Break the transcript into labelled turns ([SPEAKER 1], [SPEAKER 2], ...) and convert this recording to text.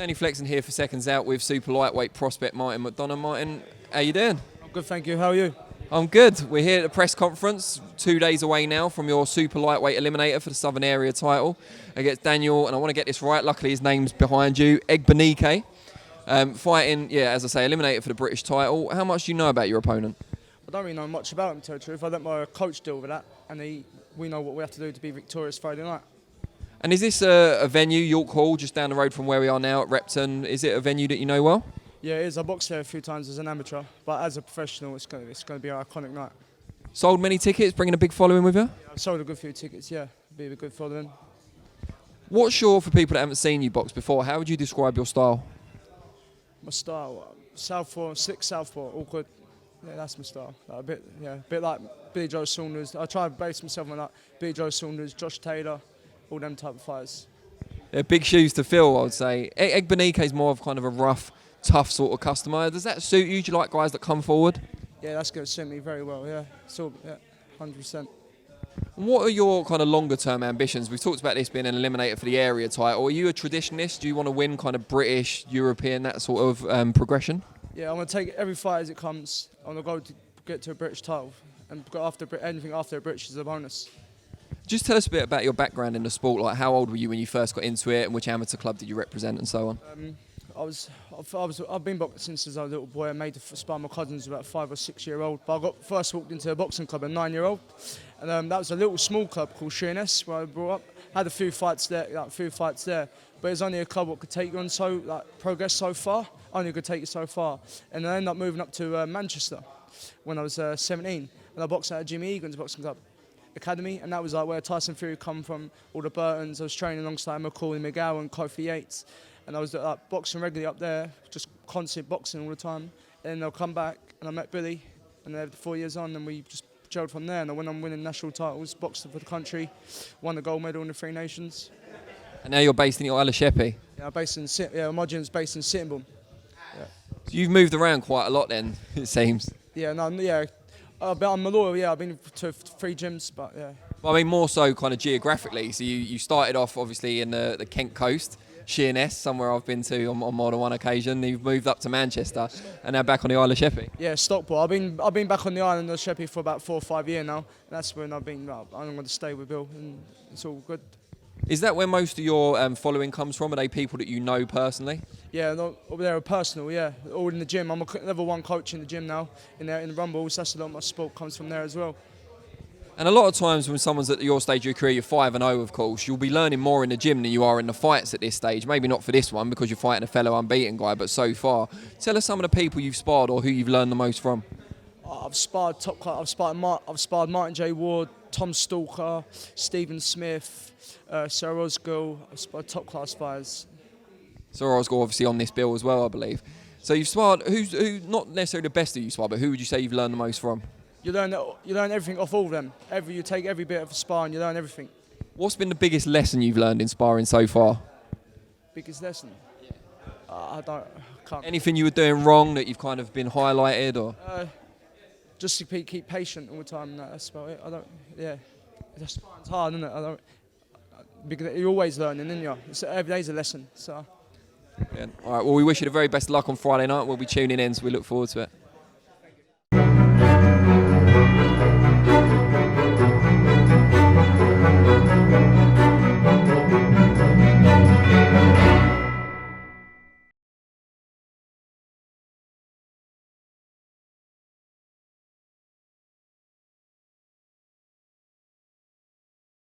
[SPEAKER 1] Danny Flexen here for Seconds Out with super lightweight prospect Martin McDonagh. Martin, how you doing?
[SPEAKER 2] I'm good, thank you. How are you?
[SPEAKER 1] I'm good. We're here at the press conference, 2 days away now from your super lightweight eliminator for the Southern Area title against Daniel, and I want to get this right, luckily his name's behind you, Egbenike, fighting, as I say, eliminator for the British title. How much do you know about your opponent?
[SPEAKER 2] I don't really know much about him, to tell the truth. I let my coach deal with that, and we know what we have to do to be victorious Friday night.
[SPEAKER 1] And is this a venue, York Hall, just down the road from where we are now at Repton? Is it a venue that you know well?
[SPEAKER 2] Yeah, it is. I boxed there a few times as an amateur, but as a professional, it's going to be an iconic night.
[SPEAKER 1] Sold many tickets, bringing a big following with you?
[SPEAKER 2] Yeah, I've sold a good few tickets, yeah. Be a good following.
[SPEAKER 1] What's your, for people that haven't seen you box before, how would you describe your style?
[SPEAKER 2] My style, southpaw, slick southpaw, all good. Yeah, that's my style. Like a bit like Billy Joe Saunders. I try to base myself on like Billy Joe Saunders, Josh Taylor, all them type of fighters.
[SPEAKER 1] Yeah, big shoes to fill, I would say. Egbenike is more of kind of a rough, tough sort of customer. Does that suit you? Do you like guys that come forward?
[SPEAKER 2] Yeah, that's going to suit me very well, yeah. So, yeah, 100%.
[SPEAKER 1] What are your kind of longer term ambitions? We've talked about this being an eliminator for the area title. Are you a traditionalist? Do you want to win kind of British, European, that sort of progression?
[SPEAKER 2] Yeah, I'm going to take every fight as it comes. I'm going to go to get to a British title, and go after anything after a British is a bonus.
[SPEAKER 1] Just tell us a bit about your background in the sport. Like, how old were you when you first got into it, and which amateur club did you represent, and so on?
[SPEAKER 2] I've been boxing since I was a little boy. I made the spar my cousins about 5 or 6 year old. But I first walked into a boxing club at 9-year-old, and that was a little small club called Sheerness where I brought up. Had a few fights there, but it was only a club that could take you on progress so far. Only could take you so far, and I ended up moving up to Manchester when I was 17, and I boxed at Jimmy Egan's boxing club academy, and that was like where Tyson Fury come from, all the Burtons. I was training alongside McCauley McGowan, Kofi Yates, and I was boxing regularly up there, just constant boxing all the time. And I'll come back, and I met Billy, and then 4 years on, and we just gelled from there. And I went on winning national titles, boxing for the country, won the gold medal in the Three Nations.
[SPEAKER 1] And now you're based in your Isle of Sheppey?
[SPEAKER 2] Yeah, my gym's based in Sittingbourne. Yeah.
[SPEAKER 1] So you've moved around quite a lot then, it seems.
[SPEAKER 2] Yeah, I'm loyal, yeah. I've been to 3 gyms, but yeah.
[SPEAKER 1] Well, I mean, more so kind of geographically. So you started off, obviously, in the Kent coast, Sheerness, somewhere I've been to on more than one occasion. You've moved up to Manchester, and now back on the Isle of Sheppey.
[SPEAKER 2] Yeah, Stockport. I've been back on the island of Sheppey for about 4 or 5 years now. And that's when I'm going to stay with Bill, and it's all good.
[SPEAKER 1] Is that where most of your following comes from? Are they people that you know personally?
[SPEAKER 2] Yeah, they're personal, yeah. All in the gym. I'm a level 1 coach in the gym now, in the Rumbles. That's a lot of my sport comes from there as well.
[SPEAKER 1] And a lot of times when someone's at your stage of your career, you're 5-0, of course, you'll be learning more in the gym than you are in the fights at this stage. Maybe not for this one because you're fighting a fellow unbeaten guy, but so far. Tell us some of the people you've sparred or who you've learned the most from.
[SPEAKER 2] I've sparred top class. I've sparred Martin J. Ward, Tom Stalker, Stephen Smith, Sir Osgood. I've sparred top class fighters.
[SPEAKER 1] Sir Osgood obviously on this bill as well, I believe. So you've sparred, who's not necessarily the best of you sparred, but who would you say you've learned the most from?
[SPEAKER 2] You learn everything off all of them. You take every bit of a spar and you learn everything.
[SPEAKER 1] What's been the biggest lesson you've learned in sparring so far?
[SPEAKER 2] Biggest lesson? I can't.
[SPEAKER 1] Anything you were doing wrong that you've kind of been highlighted, or?
[SPEAKER 2] Just to keep patient all the time. That's about it. Sparring's hard, isn't it? Because you're always learning, aren't you? Every day's a lesson. So.
[SPEAKER 1] Yeah. All right. Well, we wish you the very best of luck on Friday night. We'll be tuning in, so we look forward to it.